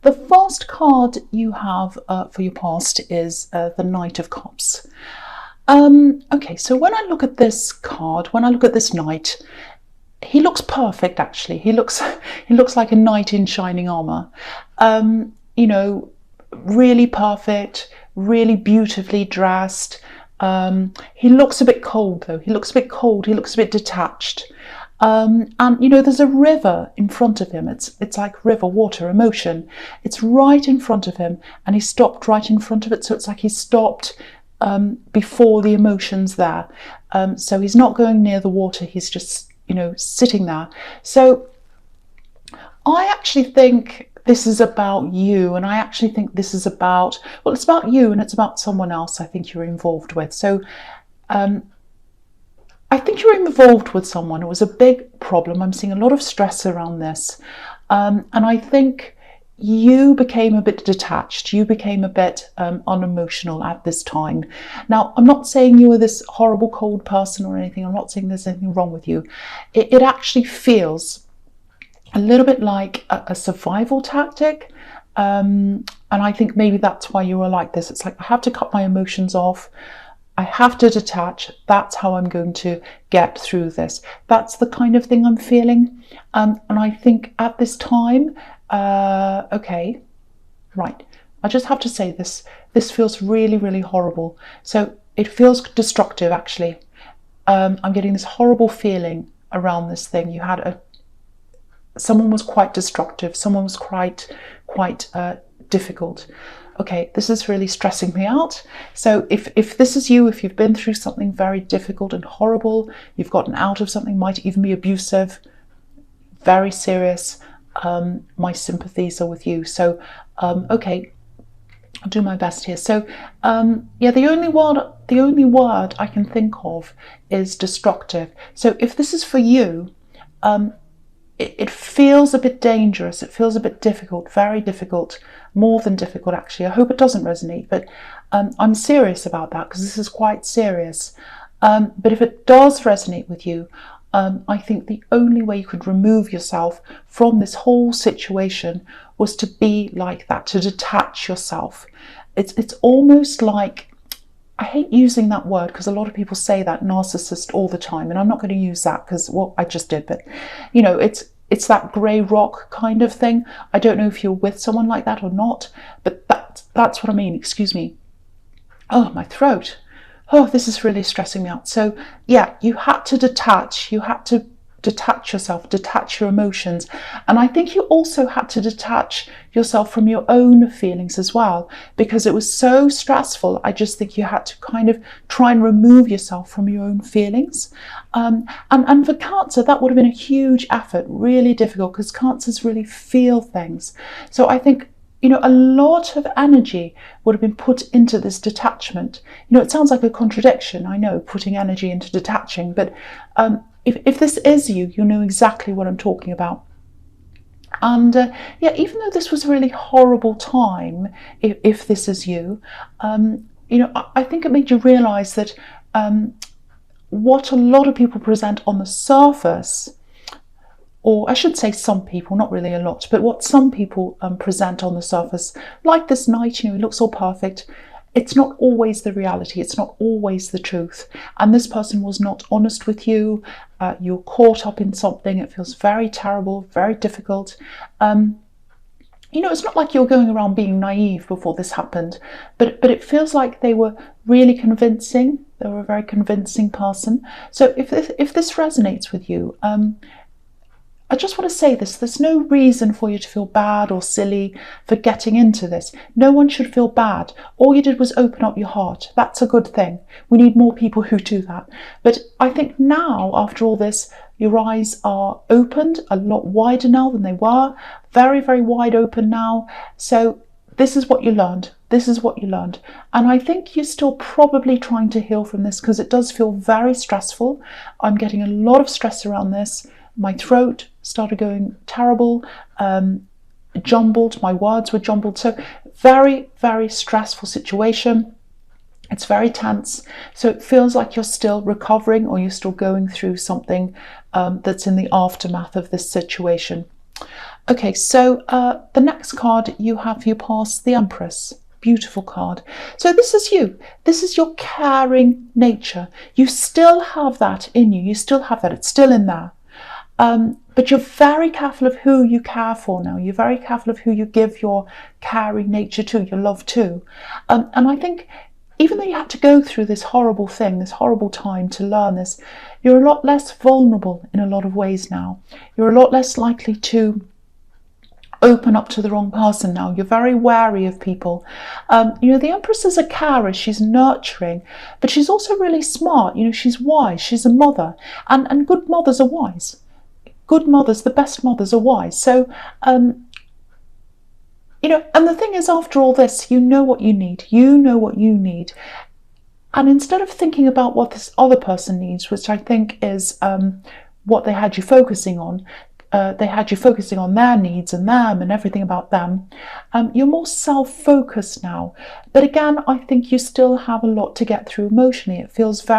the first card you have for your past is the Knight of Cups. Okay, so when I look at this card, when I look at this knight, he looks perfect. Actually, he looks like a knight in shining armor. You know, really perfect, really beautifully dressed. He looks a bit cold though. He looks a bit cold. He looks a bit detached. And you know, there's a river in front of him. It's like river, water, emotion. It's right in front of him, and he stopped right in front of it. So it's like he stopped before the emotions there. So he's not going near the water. He's just, you know, sitting there. So I actually think this is about you, and I actually think this is about, well, it's about you and it's about someone else I think you're involved with. So I think you're involved with someone. It was a big problem. I'm seeing a lot of stress around this. And I think you became a bit detached. You became a bit unemotional at this time. Now, I'm not saying you were this horrible, cold person or anything. I'm not saying there's anything wrong with you. It actually feels a little bit like a survival tactic. And I think maybe that's why you were like this. It's like, I have to cut my emotions off. I have to detach. That's how I'm going to get through this. That's the kind of thing I'm feeling. And I think at this time, okay, right, I just have to say this feels really, really horrible. So it feels destructive, actually. I'm getting this horrible feeling around this thing. You had someone was quite destructive. Someone was quite difficult. Okay, this is really stressing me out. So if this is you, if you've been through something very difficult and horrible, you've gotten out of something, might even be abusive, very serious, my sympathies are with you. So okay, I'll do my best here. So yeah, the only word I can think of is destructive. So if this is for you, it feels a bit dangerous. It feels a bit difficult, very difficult, more than difficult, actually. I hope it doesn't resonate, but I'm serious about that because this is quite serious. But if it does resonate with you, I think the only way you could remove yourself from this whole situation was to be like that, to detach yourself. It's almost like, I hate using that word because a lot of people say that, narcissist, all the time, and I'm not going to use that because, well, I just did, but you know, it's that grey rock kind of thing. I don't know if you're with someone like that or not, but that's what I mean. Excuse me. Oh, my throat. Oh, this is really stressing me out. So yeah, you had to detach. You had to detach yourself, detach your emotions. And I think you also had to detach yourself from your own feelings as well, because it was so stressful. I just think you had to kind of try and remove yourself from your own feelings. And for Cancer, that would have been a huge effort, really difficult, because Cancers really feel things. So I think, you know, a lot of energy would have been put into this detachment. You know, it sounds like a contradiction, I know, putting energy into detaching, but if this is you, you know exactly what I'm talking about. And yeah, even though this was a really horrible time, if this is you, you know, I think it made you realise that what a lot of people present on the surface, or I should say some people, not really a lot, but what some people present on the surface, like this knight, you know, he looks all perfect. It's not always the reality. It's not always the truth. And this person was not honest with you. You're caught up in something. It feels very terrible, very difficult. You know, it's not like you're going around being naive before this happened, but it feels like they were really convincing. They were a very convincing person. So if this resonates with you, I just want to say this, there's no reason for you to feel bad or silly for getting into this. No one should feel bad. All you did was open up your heart. That's a good thing. We need more people who do that. But I think now, after all this, your eyes are opened a lot wider now than they were. Very, very wide open now. So this is what you learned. This is what you learned. And I think you're still probably trying to heal from this because it does feel very stressful. I'm getting a lot of stress around this. My throat started going terrible, jumbled, my words were jumbled. So very, very stressful situation. It's very tense. So it feels like you're still recovering or you're still going through something that's in the aftermath of this situation. Okay, so the next card you have for your past, the Empress. Beautiful card. So this is you. This is your caring nature. You still have that in you. You still have that. It's still in there. But you're very careful of who you care for now. You're very careful of who you give your caring nature to, your love to. And I think even though you had to go through this horrible thing, this horrible time to learn this, you're a lot less vulnerable in a lot of ways now. You're a lot less likely to open up to the wrong person now. You're very wary of people. The Empress is a carer, she's nurturing, but she's also really smart. She's wise, she's a mother, and good mothers are wise. Good mothers, the best mothers, are wise. So, and the thing is, after all this, you know what you need. You know what you need. And instead of thinking about what this other person needs, which I think is what they had you focusing on, they had you focusing on their needs and them and everything about them. You're more self-focused now. But again, I think you still have a lot to get through emotionally. It feels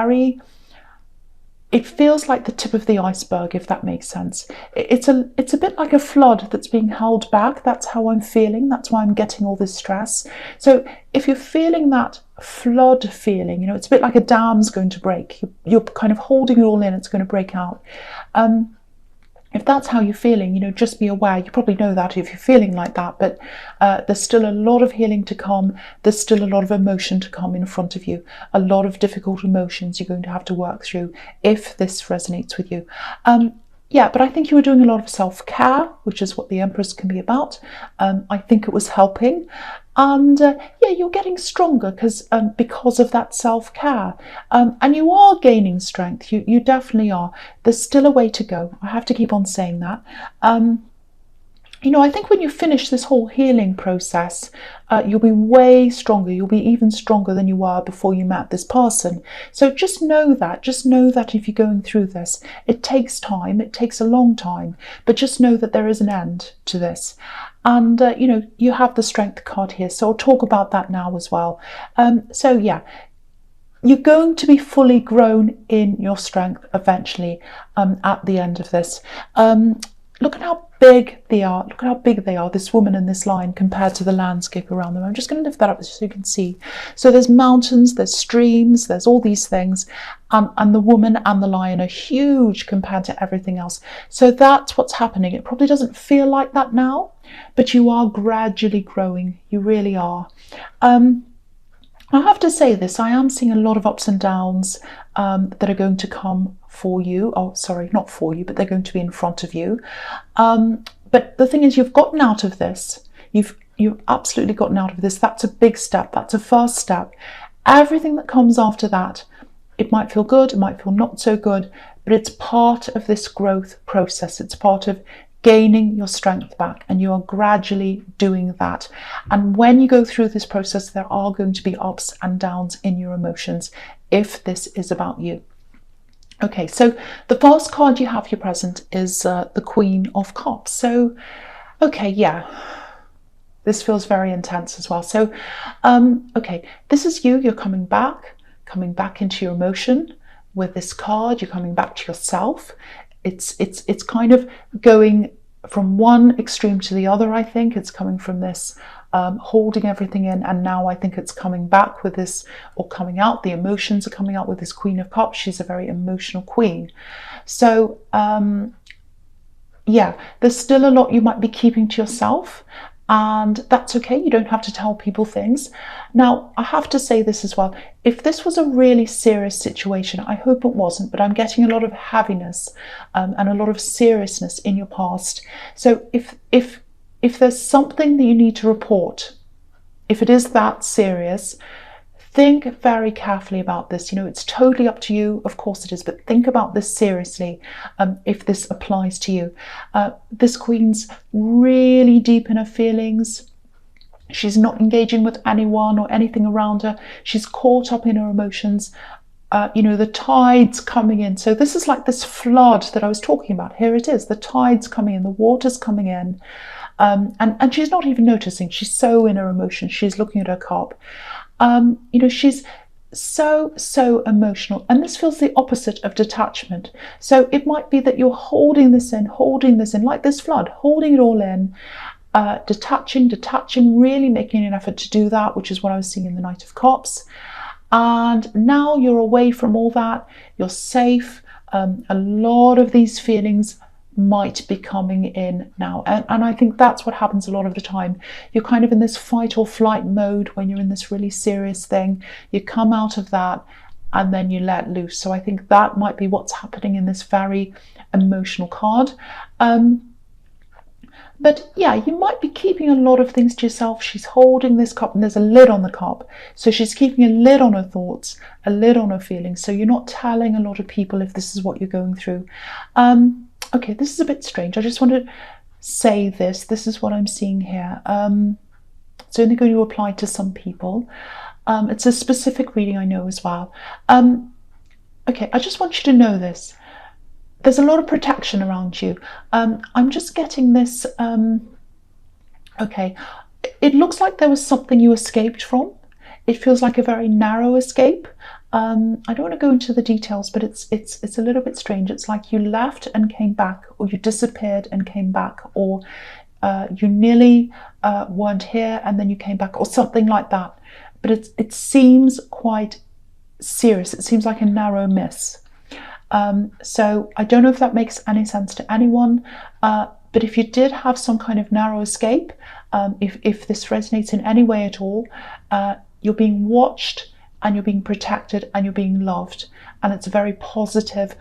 like the tip of the iceberg, if that makes sense. It's a bit like a flood that's being held back. That's how I'm feeling. That's why I'm getting all this stress. So if you're feeling that flood feeling, it's a bit like a dam's going to break. You're kind of holding it all in. It's going to break out. If that's how you're feeling, just be aware. You probably know that if you're feeling like that, but there's still a lot of healing to come. There's still a lot of emotion to come in front of you. A lot of difficult emotions you're going to have to work through if this resonates with you. But I think you were doing a lot of self-care, which is what the Empress can be about. I think it was helping. And you're getting stronger because of that self-care. And you are gaining strength. You definitely are. There's still a way to go. I have to keep on saying that. I think when you finish this whole healing process, you'll be way stronger. You'll be even stronger than you were before you met this person. So just know that. Just know that if you're going through this, it takes time. It takes a long time. But just know that there is an end to this. And, you have the Strength card here. So I'll talk about that now as well. You're going to be fully grown in your strength eventually at the end of this. Look at how big they are. Look at how big they are, this woman and this lion, compared to the landscape around them. I'm just going to lift that up so you can see. So there's mountains, there's streams, there's all these things. And the woman and the lion are huge compared to everything else. So that's what's happening. It probably doesn't feel like that now, but you are gradually growing. You really are. I have to say this, I am seeing a lot of ups and downs that are going to come for you. Oh, sorry, not for you, but they're going to be in front of you. But the thing is, you've gotten out of this. You've absolutely gotten out of this. That's a big step. That's a first step. Everything that comes after that, it might feel good, it might feel not so good, but it's part of this growth process. It's part of gaining your strength back, and you are gradually doing that. And when you go through this process, there are going to be ups and downs in your emotions if this is about you. Okay, so the first card you have here present is the Queen of Cups. So, okay, this feels very intense as well. So, okay, this is you. You're coming back into your emotion with this card. You're coming back to yourself. It's kind of going from one extreme to the other. I think it's coming from this holding everything in, and now I think it's coming back with this, or coming out. The emotions are coming out with this Queen of Cups. She's a very emotional queen. So there's still a lot you might be keeping to yourself, and that's okay. You don't have to tell people things. Now, I have to say this as well. If this was a really serious situation, I hope it wasn't, but I'm getting a lot of heaviness and a lot of seriousness in your past. So if there's something that you need to report, if it is that serious, think very carefully about this. It's totally up to you. Of course it is, but think about this seriously if this applies to you. This queen's really deep in her feelings. She's not engaging with anyone or anything around her. She's caught up in her emotions. The tide's coming in. So this is like this flood that I was talking about. Here it is. The tide's coming in. The water's coming in. And she's not even noticing. She's so in her emotions. She's looking at her cup. She's so emotional, and this feels the opposite of detachment. So it might be that you're holding this in, like this flood, holding it all in, detaching, really making an effort to do that, which is what I was seeing in the Knight of Cups. And now you're away from all that, you're safe. A lot of these feelings might be coming in now, and I think that's what happens a lot of the time. You're kind of in this fight or flight mode when you're in this really serious thing. You come out of that and then you let loose. So I think that might be what's happening in this very emotional card. But yeah, you might be keeping a lot of things to yourself. She's holding this cup and there's a lid on the cup. So she's keeping a lid on her thoughts, a lid on her feelings. So you're not telling a lot of people if this is what you're going through. Okay, this is a bit strange. I just want to say this. This is what I'm seeing here. It's only going to apply to some people. It's a specific reading, I know, as well. Okay, I just want you to know this. There's a lot of protection around you. I'm just getting this. Okay, it looks like there was something you escaped from. It feels like a very narrow escape. I don't want to go into the details, but it's a little bit strange. It's like you left and came back, or you disappeared and came back, or you nearly weren't here and then you came back, or something like that. But it seems quite serious. It seems like a narrow miss. So I don't know if that makes any sense to anyone, but if you did have some kind of narrow escape, if this resonates in any way at all, you're being watched and you're being protected and you're being loved, and it's a very positive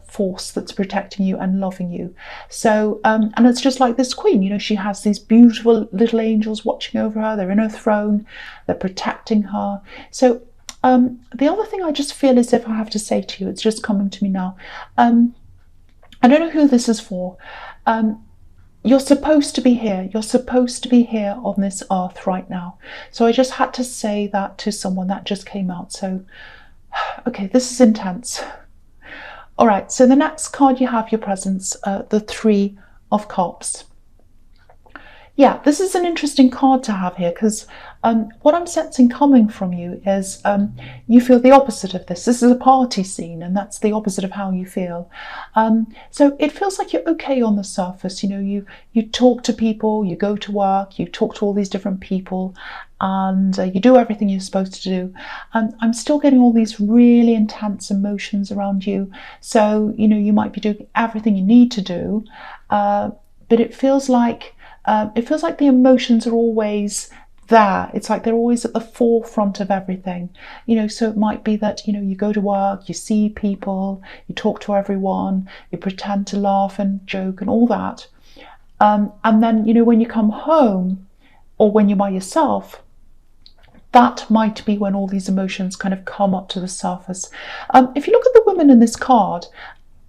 force that's protecting you and loving you. So and it's just like this queen, you know, she has these beautiful little angels watching over her. They're in her throne, they're protecting her. So the other thing I just feel as if I have to say to you, it's just coming to me now. I don't know who this is for. You're supposed to be here. You're supposed to be here on this earth right now. So I just had to say that to someone that just came out. So, okay, this is intense. All right, so the next card you have, your presence, the Three of Cups. Yeah, this is an interesting card to have here, because what I'm sensing coming from you is you feel the opposite of this. This is a party scene, and that's the opposite of how you feel. So it feels like you're okay on the surface. You know, you talk to people, you go to work, you talk to all these different people, and you do everything you're supposed to do. I'm still getting all these really intense emotions around you. So, you know, you might be doing everything you need to do, but it feels like the emotions are always there. It's like they're always at the forefront of everything, you know. So it might be that, you know, you go to work, you see people, you talk to everyone, you pretend to laugh and joke and all that, and then, you know, when you come home or when you're by yourself, that might be when all these emotions kind of come up to the surface. If you look at the women in this card,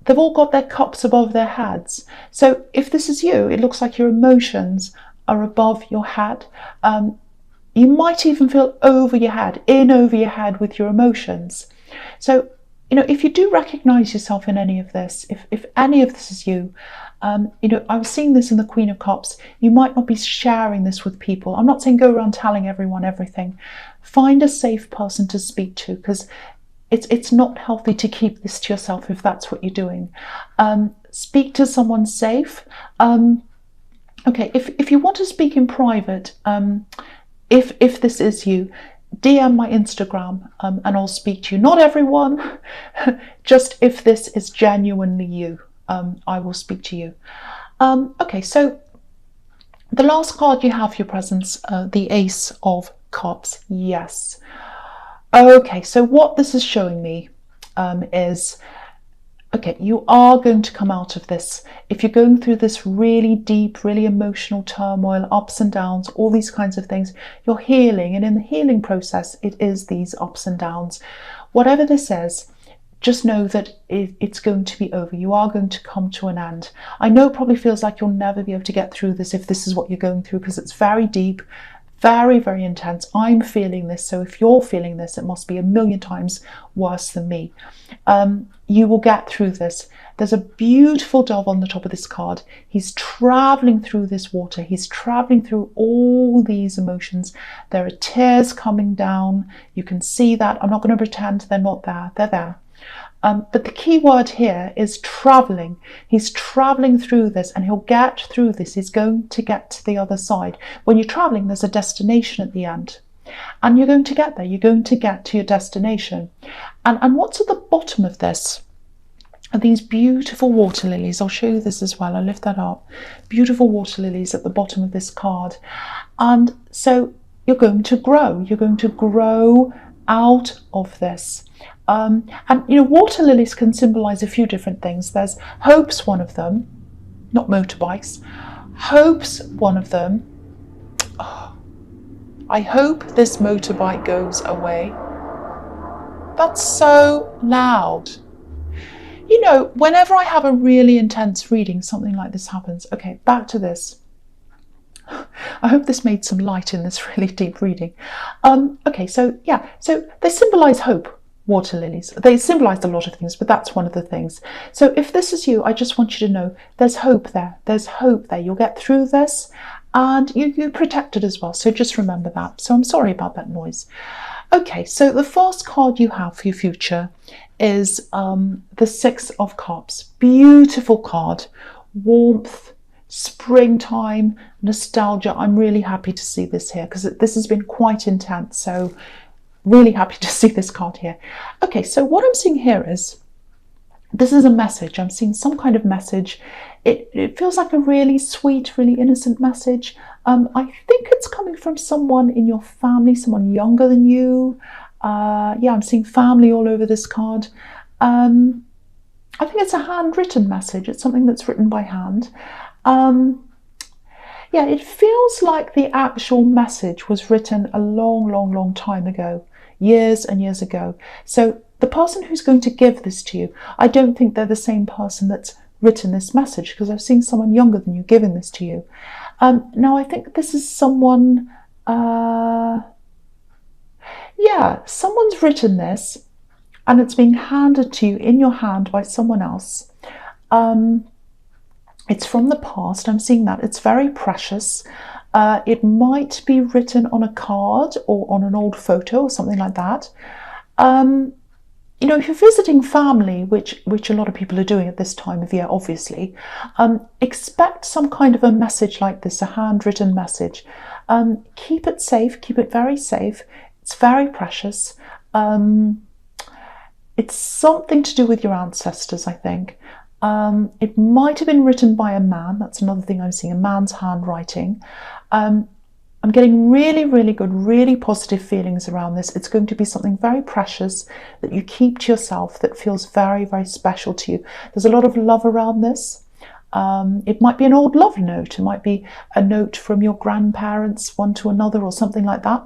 they've all got their cups above their heads. So if this is you, it looks like your emotions are above your head. You might even feel over your head, in over your head with your emotions. So, you know, if you do recognize yourself in any of this, if any of this is you, you know, I was seeing this in the Queen of Cups. You might not be sharing this with people. I'm not saying go around telling everyone everything. Find a safe person to speak to, because it's not healthy to keep this to yourself if that's what you're doing. Speak to someone safe. Okay, if you want to speak in private, if this is you, DM my Instagram and I'll speak to you. Not everyone, just if this is genuinely you, I will speak to you. Okay, so the last card you have, your presence, the Ace of Cups. Yes. Okay, so what this is showing me is, okay, you are going to come out of this. If you're going through this really deep, really emotional turmoil, ups and downs, all these kinds of things, you're healing. And in the healing process, it is these ups and downs. Whatever this is, just know that it's going to be over. You are going to come to an end. I know it probably feels like you'll never be able to get through this if this is what you're going through, because it's very deep, very, very intense. I'm feeling this, so if you're feeling this, it must be a million times worse than me. You will get through this. There's a beautiful dove on the top of this card. He's traveling through this water. He's traveling through all these emotions. There are tears coming down. You can see that. I'm not going to pretend they're not there. They're there. But the key word here is traveling. He's traveling through this, and he'll get through this. He's going to get to the other side. When you're traveling, there's a destination at the end. And you're going to get there. You're going to get to your destination. And what's at the bottom of this are these beautiful water lilies. I'll show you this as well. I'll lift that up. Beautiful water lilies at the bottom of this card. And so you're going to grow. You're going to grow out of this. And you know, water lilies can symbolize a few different things. There's hope's one of them, not motorbikes. Hope's one of them. Oh, I hope this motorbike goes away. That's so loud. You know, whenever I have a really intense reading, something like this happens. Okay, back to this. I hope this made some light in this really deep reading. Okay, so yeah, so they symbolize hope, water lilies. They symbolized a lot of things, but that's one of the things. So if this is you, I just want you to know there's hope there. There's hope there. You'll get through this, and you're protected as well. So just remember that. So I'm sorry about that noise. Okay, so the first card you have for your future is the Six of Cups. Beautiful card. Warmth, springtime, nostalgia. I'm really happy to see this here because this has been quite intense. So really happy to see this card here. Okay, so what I'm seeing here is, this is a message. I'm seeing some kind of message. It feels like a really sweet, really innocent message. I think it's coming from someone in your family, someone younger than you. Yeah, I'm seeing family all over this card. I think it's a handwritten message. It's something that's written by hand. Yeah, it feels like the actual message was written a long, long, long time ago, years and years ago. So the person who's going to give this to you, I don't think they're the same person that's written this message, because I've seen someone younger than you giving this to you. Now, I think this is someone, yeah, someone's written this and it's being handed to you in your hand by someone else. It's from the past. I'm seeing that. It's very precious. It might be written on a card or on an old photo or something like that. You know, if you're visiting family, which a lot of people are doing at this time of year, obviously, expect some kind of a message like this, a handwritten message. Keep it safe, keep it very safe. It's very precious. It's something to do with your ancestors, I think. It might have been written by a man. That's another thing I'm seeing, a man's handwriting. I'm getting really, really good, really positive feelings around this. It's going to be something very precious that you keep to yourself, that feels very, very special to you. There's a lot of love around this. It might be an old love note. It might be a note from your grandparents, one to another, or something like that.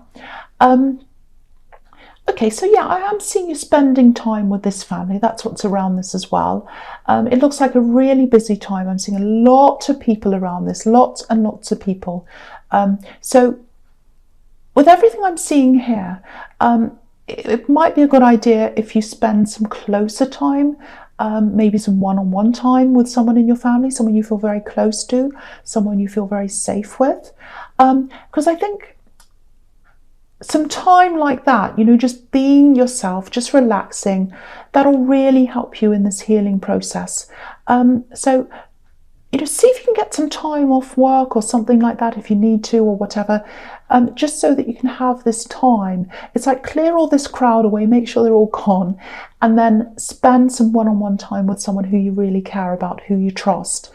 Okay, so yeah, I am seeing you spending time with this family. That's what's around this as well. It looks like a really busy time. I'm seeing a lot of people around this, lots and lots of people. So with everything I'm seeing here, it might be a good idea if you spend some closer time, maybe some one-on-one time with someone in your family, someone you feel very close to, someone you feel very safe with. Because I think some time like that, you know, just being yourself, just relaxing, that'll really help you in this healing process. So, you know, see if you can get some time off work or something like that if you need to, or whatever, just so that you can have this time. It's like clear all this crowd away, make sure they're all gone, and then spend some one-on-one time with someone who you really care about, who you trust.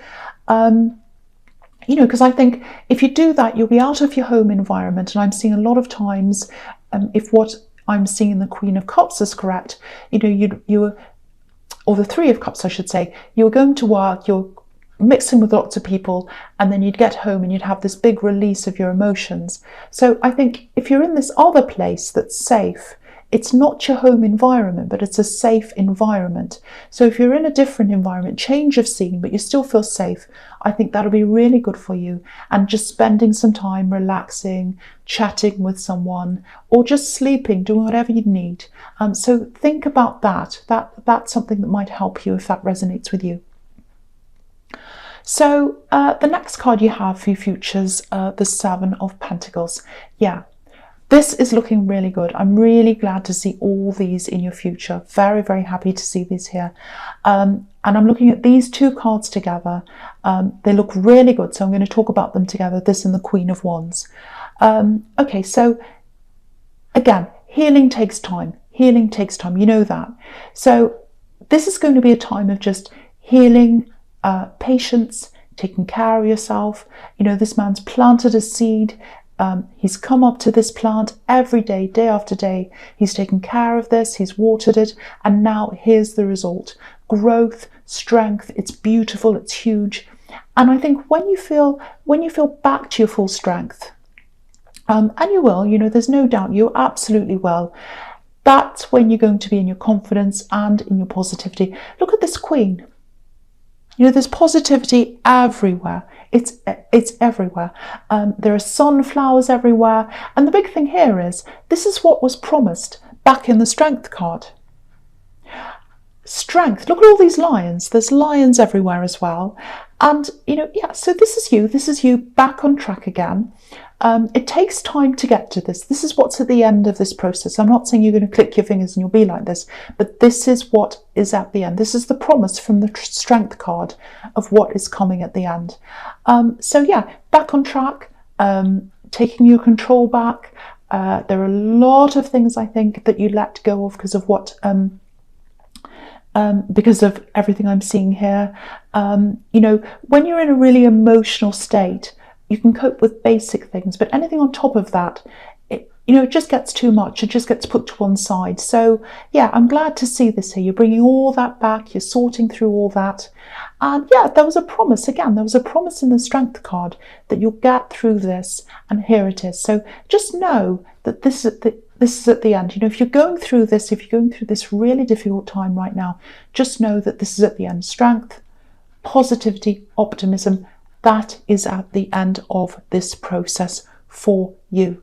You know, because I think if you do that, you'll be out of your home environment. And I'm seeing a lot of times, if what I'm seeing in the Queen of Cups is correct, you know, you or the Three of Cups, I should say, you're going to work, you're mixing with lots of people, and then you'd get home and you'd have this big release of your emotions. So I think if you're in this other place that's safe, it's not your home environment, but it's a safe environment. So if you're in a different environment, change of scene, but you still feel safe, I think that'll be really good for you. And just spending some time relaxing, chatting with someone, or just sleeping, doing whatever you need. So think about that. That's something that might help you if that resonates with you. So the next card you have for your futures, the Seven of Pentacles. Yeah, this is looking really good. I'm really glad to see all these in your future. Very, very happy to see these here. And I'm looking at these two cards together. They look really good, so I'm going to talk about them together, this and the Queen of Wands. Okay, so again, healing takes time. Healing takes time, you know that. So this is going to be a time of just healing, patience, taking care of yourself. You know, this man's planted a seed. He's come up to this plant every day, day after day. He's taken care of this, he's watered it, and now here's the result. Growth, strength, it's beautiful, it's huge. And I think when you feel back to your full strength, and you will, you know, there's no doubt you absolutely will, that's when you're going to be in your confidence and in your positivity. Look at this Queen. You know, there's positivity everywhere. It's everywhere. There are sunflowers everywhere. And the big thing here is, this is what was promised back in the Strength card. Strength. Look at all these lions. There's lions everywhere as well. And, you know, yeah, so this is you back on track again. It takes time to get to this. This is what's at the end of this process. I'm not saying you're going to click your fingers and you'll be like this, but this is what is at the end. This is the promise from the Strength card of what is coming at the end. So yeah, back on track, taking your control back. There are a lot of things I think that you let go of because of what because of everything I'm seeing here. You know, when you're in a really emotional state, you can cope with basic things, but anything on top of that, it just gets too much. It just gets put to one side. So yeah, I'm glad to see this here. You're bringing all that back. You're sorting through all that. And yeah, there was a promise. Again, there was a promise in the Strength card that you'll get through this, and here it is. So just know that this is at the end. You know, if you're going through this really difficult time right now, just know that this is at the end. Strength, positivity, optimism. That is at the end of this process for you.